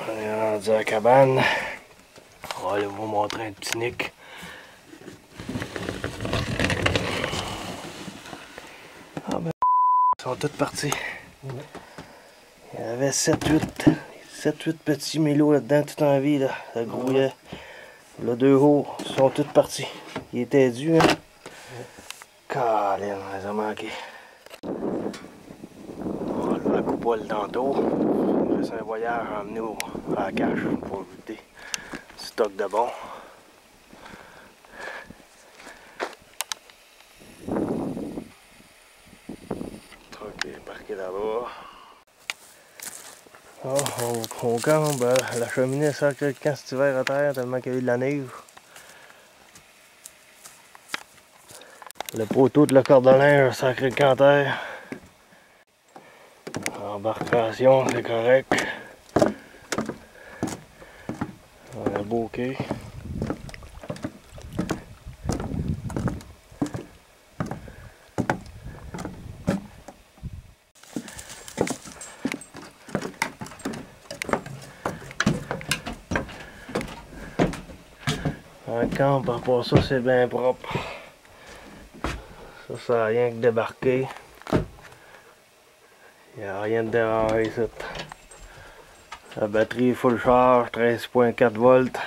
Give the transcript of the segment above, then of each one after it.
On est rendu à la cabane. On va aller vous montrer un petit nick. Ah ben, ils sont tous partis. Il y avait 7-8 petits mélos là-dedans, tout en vie, là. Ça grouillait. Là, 2 hauts, ils sont tous partis. Ils étaient dus, hein. Colin, on les a manqués. On va lever la coupole tantôt. Il reste un voyage à emmener à la cache pour goûter du stock de bon. Ok, parqué là-bas. Oh, on campe, la cheminée sacrée de camp cet hiver à terre tellement qu'il y a eu de la neige. Le poteau de la corde à linge sacré de camp à terre. Embarcation, c'est correct. On a le bouquet. Un camp, par rapport à ça, c'est bien propre. Ça n'a rien que débarqué. Il n'y a rien de dérangé ici. La batterie est full charge, 13.4 volts.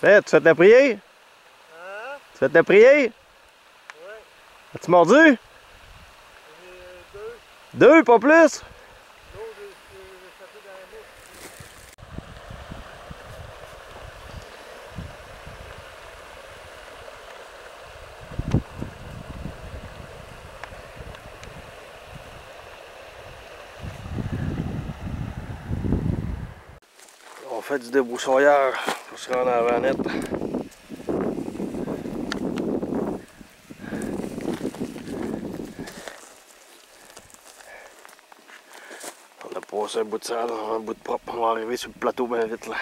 Hey, tu fais ta prière? Hein? Tu fais ta prière? Ouais. As-tu mordu? J'ai 2. 2, pas plus? L'autre, j'ai tapé dans la bouche. On fait du débroussailleur pour se rendre à la vanette. On a passé un bout de sale, un bout de propre. On va arriver sur le plateau bien vite là.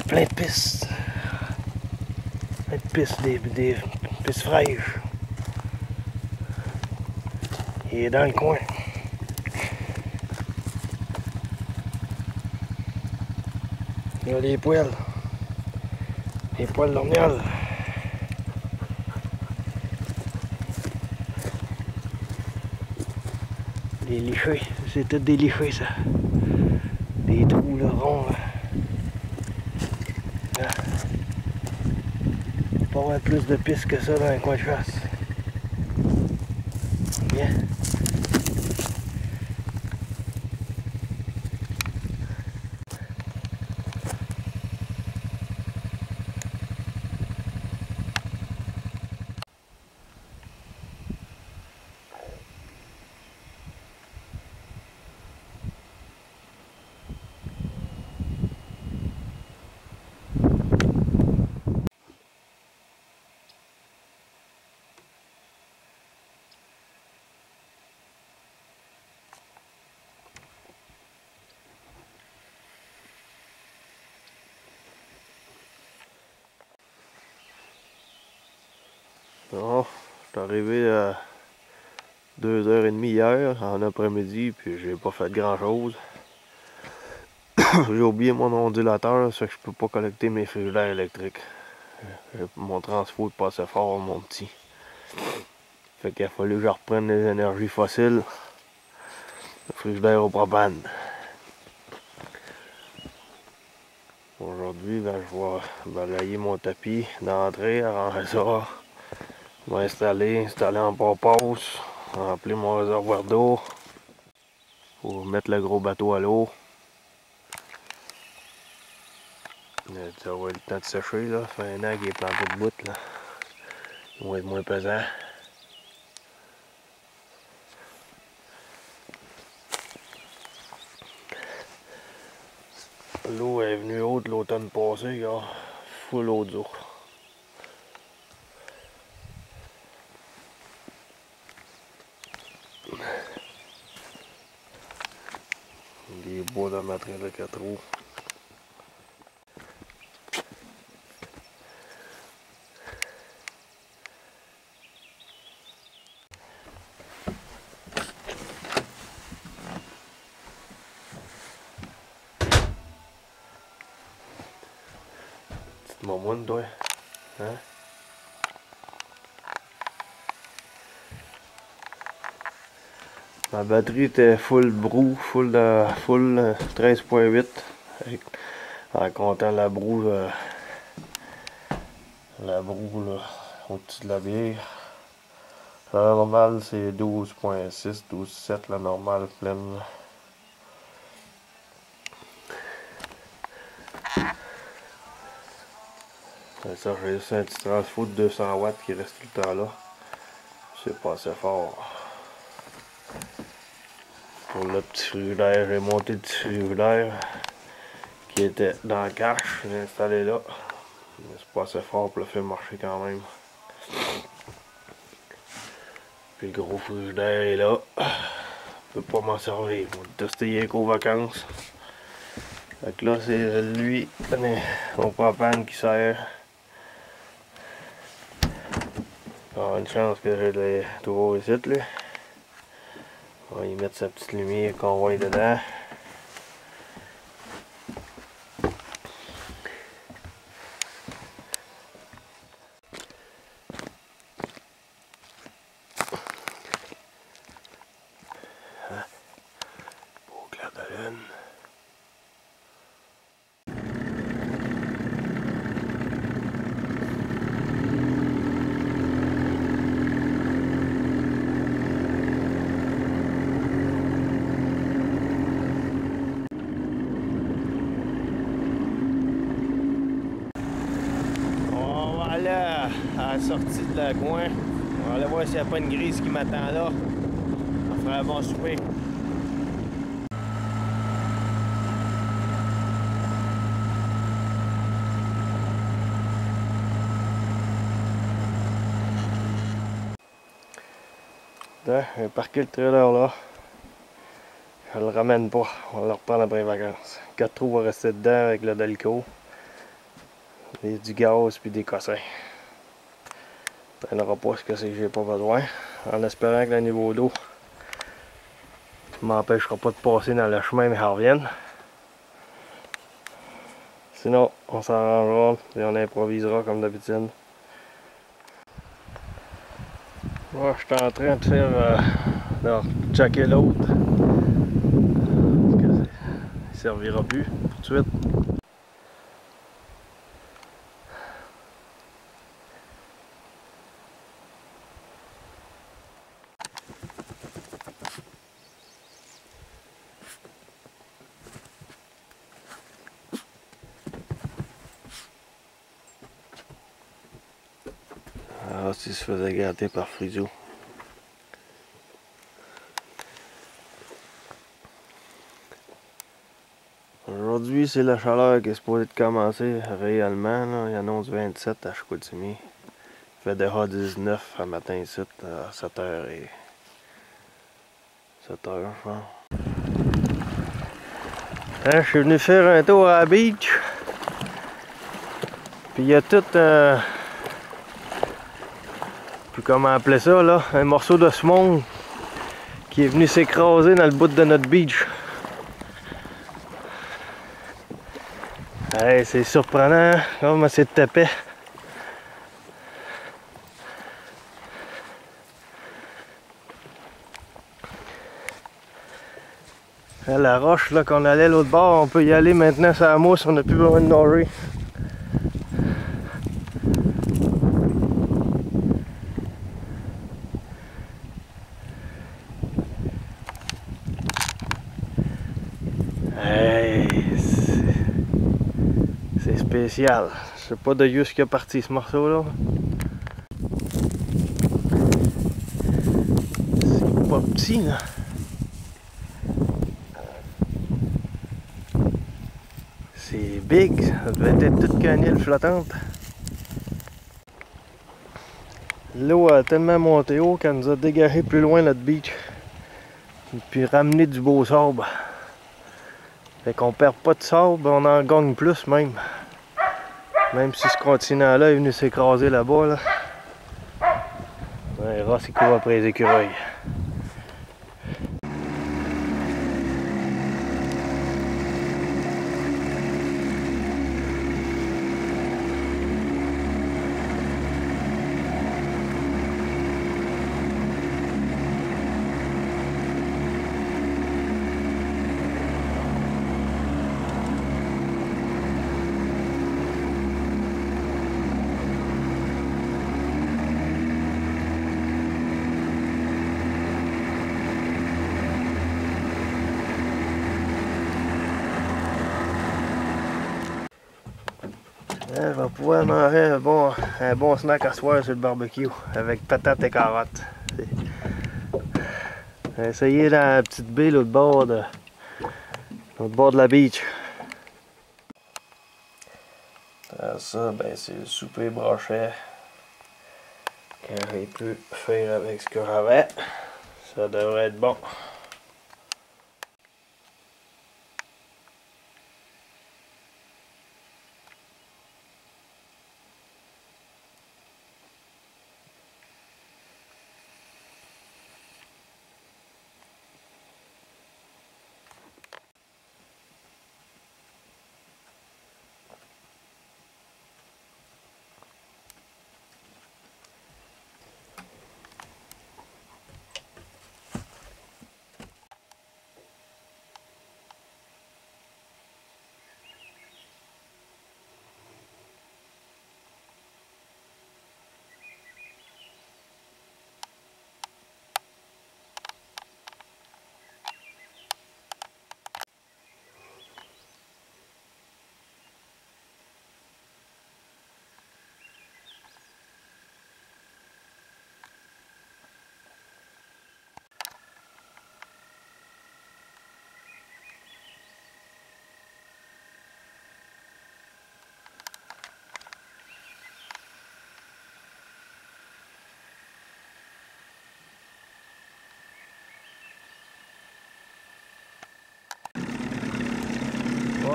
Plein de pistes. Plein de pistes, des pistes fraîches. Il est dans le coin. Il y a les poêles. Les poêles d'ornial. Les lichés. C'était des lichés ça. Des trous là, ronds là. Pas avoir plus de pistes que ça dans un coin de chasse. Bien. Bon, je suis arrivé à 2h30 hier, en après-midi, puis j'ai pas fait grand chose. J'ai oublié mon ondulateur, ça que je peux pas collecter mes frigidaires électriques. Mon transfo est pas assez fort, mon petit. Fait qu'il a fallu que je reprenne les énergies fossiles. Le frigidaire au propane. Aujourd'hui, ben, je vais balayer mon tapis d'entrée, arranger ça. Je vais installer en pause, remplir mon réservoir d'eau pour mettre le gros bateau à l'eau. Ça va avoir le temps de sécher, là. Ça fait un an qu'il est planté de bout, là. Il va être moins pesant. L'eau est venue haute l'automne passé, gars. Full eau d'eau. Des bois de matériel de 4 roues. Petite mamoune, toi. Hein? Ma batterie était full brou, full 13.8 en comptant la broue là, au-dessus de la bière. La normale c'est 12.6, 12.7 la normale pleine. C'est ça, j'ai juste un petit transfo de 200 watts qui reste tout le temps là. C'est pas assez fort. Pour le petit frigidaire, j'ai monté le petit frigidaire qui était dans la cache, j'ai installé là. Mais c'est pas assez fort pour le faire marcher quand même. Puis le gros frigidaire est là. Je peux pas m'en servir. On va le tester hier qu'aux vacances. Fait que là c'est lui, au propane qui sert. Alors, une chance que j'ai les toujours ici là. On va y mettre sa petite lumière qu'on voit dedans. Beau clair de lune. À la sortie de la coin. On va aller voir s'il n'y a pas une grise qui m'attend là. On fera un bon souper. J'ai parqué le trailer là. Je le ramène pas. On va le reprendre après les vacances. 4 trous vont rester dedans avec le Delco. Et du gaz puis des cossins. Ça n'aura pas ce que c'est que j'ai pas besoin. En espérant que le niveau d'eau ne m'empêchera pas de passer dans le chemin mais en revienne. Sinon, on s'arrangera et on improvisera comme d'habitude. Moi, je suis en train de faire de checker l'autre. Il ne servira plus tout de suite. Ah, s'il se faisait gâter par Friso. Aujourd'hui, c'est la chaleur qui est supposée de commencer réellement. Là. Il annonce 27 à Chicoutimi. Il fait déjà 19 à matin ici à 7h et 7h, je pense. Hein, je suis venu faire un tour à la beach. Puis il y a tout puis comment appeler ça là, un morceau de smog qui est venu s'écraser dans le bout de notre beach. Hey, c'est surprenant comme c'est tapé. Là, la roche là qu'on allait l'autre bord, on peut y aller maintenant sur la mousse, on n'a plus besoin de nager. Hey, c'est spécial. Je sais pas de juste qui a parti ce morceau là. C'est pas petit là. C'est big, ça devait être toute canille flottante. L'eau a tellement monté haut qu'elle nous a dégagé plus loin notre beach. Et puis ramené du beau sable. Fait qu'on perd pas de sable, on en gagne plus même. Même si ce continent-là est venu s'écraser là-bas. Là. Ouais, Ross il court après les écureuils. Je vais pouvoir manger un bon snack à soir sur le barbecue avec patates et carottes. J'ai essayé la petite baie l'autre bord de la beach. Ça, ben c'est le souper brochet. Quand j'ai pu faire avec ce que j'avais, ça devrait être bon.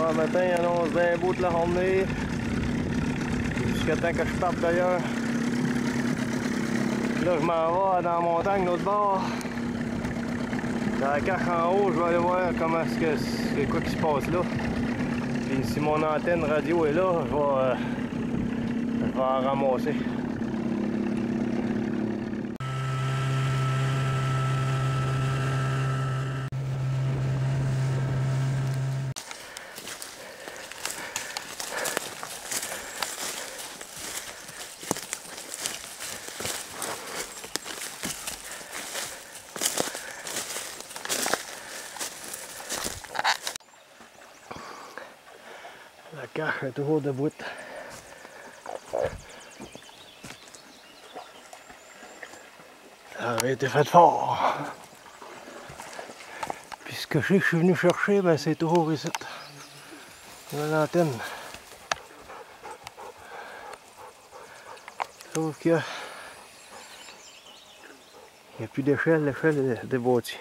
Le matin, il annonce bien beau de la journée. Jusqu'à temps que je parte d'ailleurs. Là, je m'en vais dans la montagne, l'autre bord. Dans la cache en haut, je vais aller voir comment c'est quoi qui se passe là. Puis si mon antenne radio est là, je vais en ramasser. La cache est toujours debout. Ça avait été fait fort. Puis ce que je suis venu chercher, ben c'est toujours ici. L'antenne. Sauf que il n'y a plus d'échelle, l'échelle est déboîtie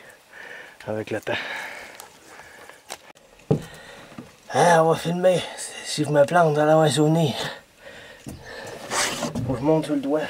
avec le temps. Ah, on va filmer. Si je me plante dans l'Amazonie, faut que je monte sur le doigt.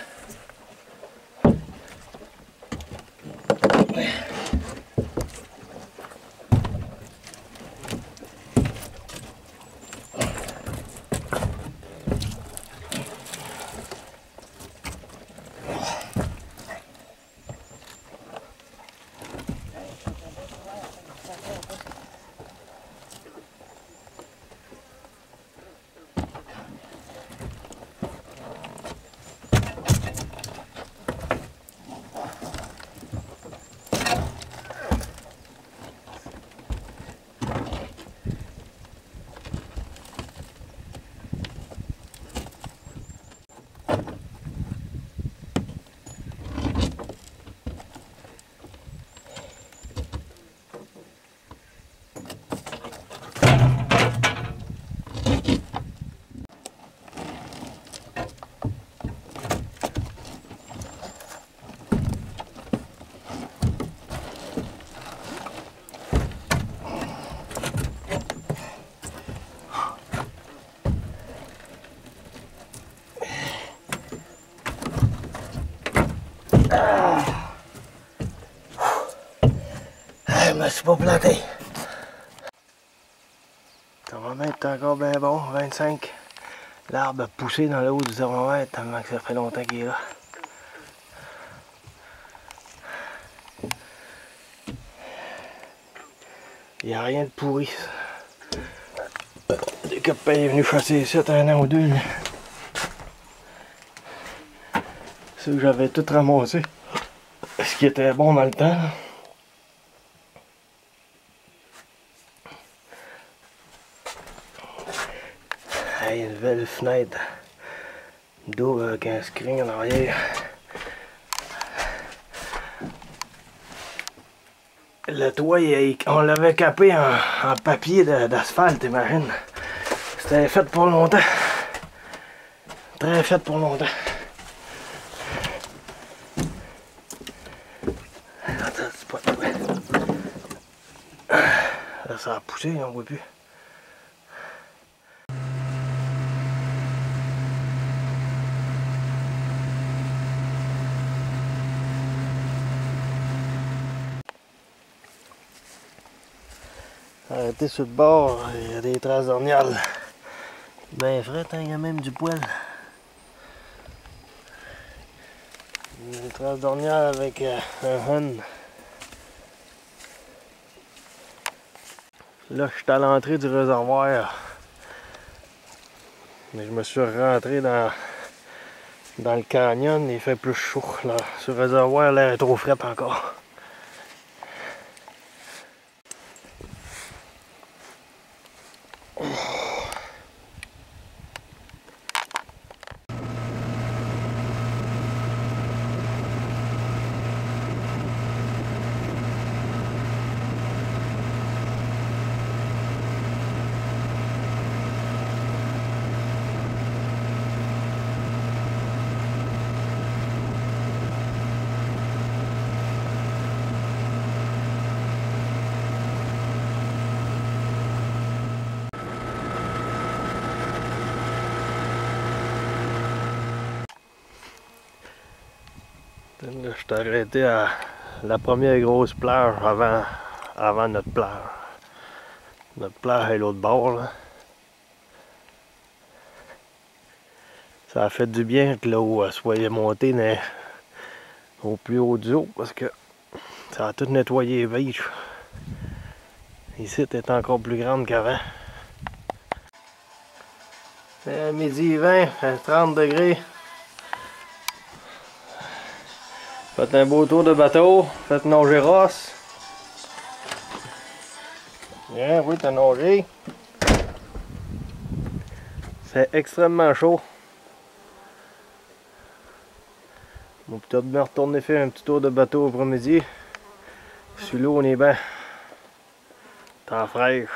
Je me suis pas planté. Le thermomètre est encore bien bon, 25. L'arbre a poussé dans le haut du thermomètre tellement que ça fait longtemps qu'il est là. Il n'y a rien de pourri. Le copain est venu chasser ça un an ou deux. C'est que j'avais tout ramassé. Ce qui était bon dans le temps. Hey, une belle fenêtre d'eau avec un screen en arrière. Le toit, on l'avait capé en papier d'asphalte, imagine. C'était fait pour longtemps. Très fait pour longtemps. Attends, c'est pas toi. Là, ça a poussé, on voit plus. Arrêtez sur le bord, il y a des traces d'ornial. Ben frais, il y a même du poil. Des traces d'ornial avec un hun. Là, je suis à l'entrée du réservoir. Mais je me suis rentré dans le canyon, il fait plus chaud. Là. Ce réservoir, l'air est trop frais encore. Là, je suis arrêté à la première grosse plage avant notre plage. Notre plage est l'autre bord. Là. Ça a fait du bien que l'eau soit montée au plus haut du haut parce que ça a tout nettoyé les beaches. Ici, elle est encore plus grande qu'avant. C'est midi 20, à 30 degrés. Faites un beau tour de bateau, faites nager Ross. Bien, oui, t'as nagé. C'est extrêmement chaud. On peut peut-être bien retourner faire un petit tour de bateau après-midi. Sur l'eau, on est bien. Temps fraîche.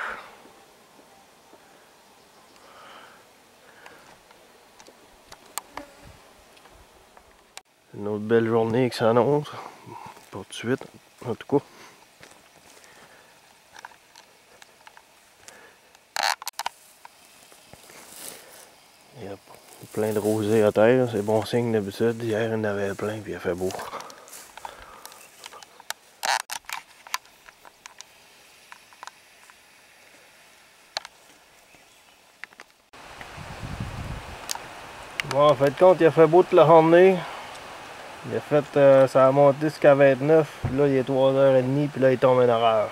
Une autre belle journée qui s'annonce. Pas tout de suite, en tout cas. Il y a plein de rosées à terre, c'est bon signe d'habitude. Hier, il y en avait plein, puis il a fait beau. Bon, en fait de compte, il a fait beau toute la journée. Il a fait, ça a monté jusqu'à 29, puis là il est 3h30, puis là il tombe une horreur.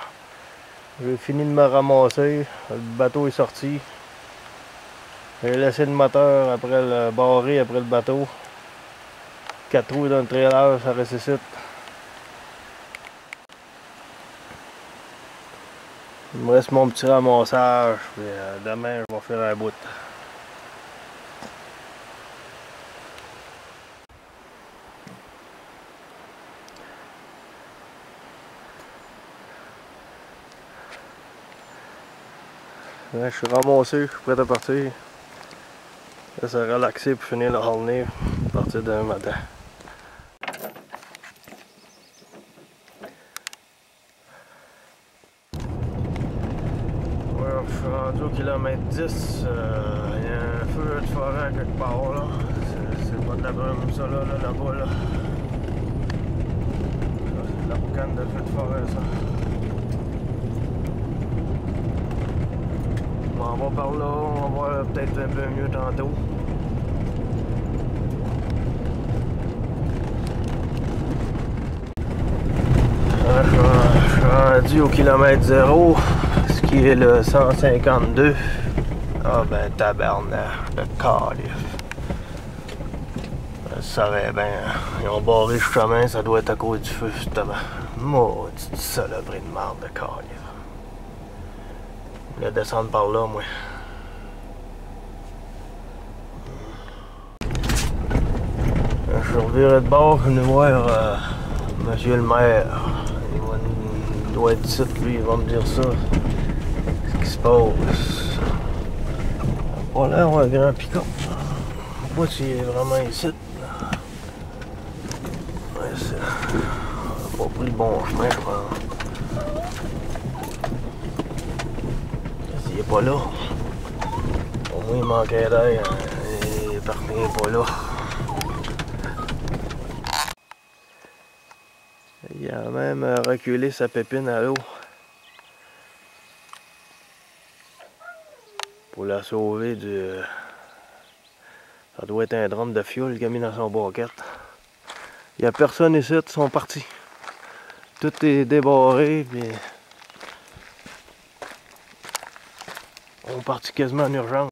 J'ai fini de me ramasser, le bateau est sorti. J'ai laissé le moteur après le barré après le bateau. 4 roues dans le trailer, ça ressuscite. Il me reste mon petit ramassage, puis demain je vais faire un bout. Là, je suis ramassé, je suis prêt à partir. Là, c'est relaxer pour finir la journée, à partir demain matin. Ouais, je suis rendu au kilomètre 10. Il y a un feu de forêt quelque part là. C'est pas de la brume ça là-bas là. C'est de la boucane de feu de forêt ça. va par là, on va voir peut-être un peu mieux tantôt. Je suis rendu au kilomètre 0, ce qui est le 152. Ah ben tabarnak, le calife. Je savais bien, ils ont barré le chemin, ça doit être à cause du feu, justement. Maudite saloperie de marde de calife. Je voulais descendre par là, moi. Je suis reviré de bord, je suis venu voir monsieur le maire. Il doit être ici, lui, il va me dire ça. Ce qui se passe. Pas l'air un grand pick-up. Je sais pas s'il est vraiment ici. Ouais, c'est pas pris le bon chemin, je pense. S'il est pas là, au moins il manquait d'air. Il est parti, il est pas là. Il a même reculé sa pépine à l'eau pour la sauver du... Ça doit être un drum de fioul qu'il a mis dans son boquette. Il n'y a personne ici, ils sont partis. Tout est débarré, puis... On est parti quasiment en urgence.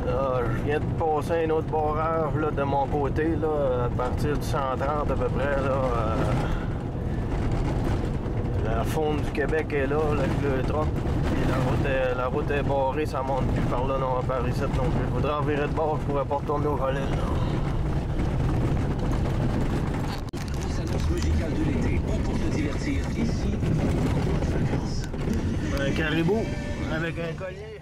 Là, je viens de passer un autre barrage là, de mon côté, là, à partir du 130 à peu près. Là, la faune du Québec est là, avec le truck. La route est barrée, ça monte plus par là, non, par ici non plus. Il faudrait en virer de bord, je pourrais pas retourner au volet. Grosse annonce musicale de l'été, ou pour se divertir ici, ou pour les vacances. Un caribou avec un collier.